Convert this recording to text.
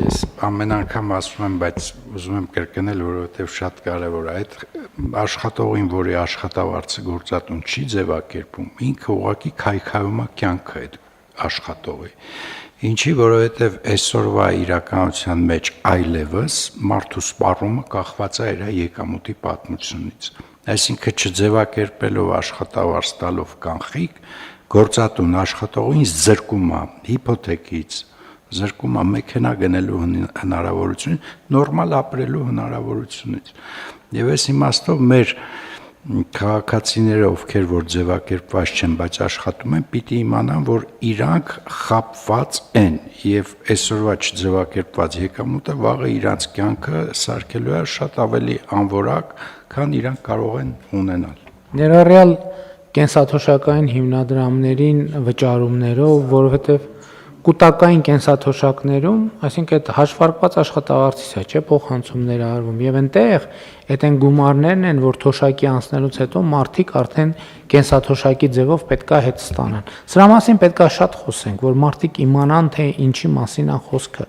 Ես ամեն անգամ ասում եմ, բայց ուզում եմ կրկնել, որովհետև շատ կարևոր է այդ աշխատողին, որի աշխատավարձը գործատուն չի ձևակերպում, ինքը ուղղակի քայքայում է կյանքը այդ աշխատողի։ Ինչի, որովհետև այսօրվա իրականության մեջ այլևս մարդու սպառումը կախված է իր եկամուտի պատմությունից։ Այսինքն չձևակերպելով աշխատավարձ տալով կանխիկ, գործատուն աշխատողին զրկում է հիփոթեքից, զրկում է մեքենա գնելու հնարավորություն, նորմալ ապրելու հնարավորությունից։ Եվ այս իմաստով մեր քաղաքացիները, ովքեր որ ձևակերպված չեն, բայց աշխատում են, պիտի իմանան, որ իրանք խապված են եւ այսօրվա չձևակերպված եկամուտը վաղը իրանք կյանքը սարքելու է շատ ավելի անորակ, քան իրանք կարող են ունենալ։ Ներառյալ կենսաթոշակային հիմնադրամներին վճարումներով, որովհետև կൂട്ടակային կենսաթոշակներում, այսինքն այդ հաշվարկված աշխատավարձից է, չէ՞, փոխանցումներ արվում եւ այնտեղ այդ են գումարներն են, որ թոշակի անցնելուց հետո մարդիկ արդեն կենսաթոշակի ձևով պետքա հետ ստանան։ Սրա մասին պետքա շատ խոսենք, որ մարդիկ իմանան, թե ինչի մասին է խոսքը,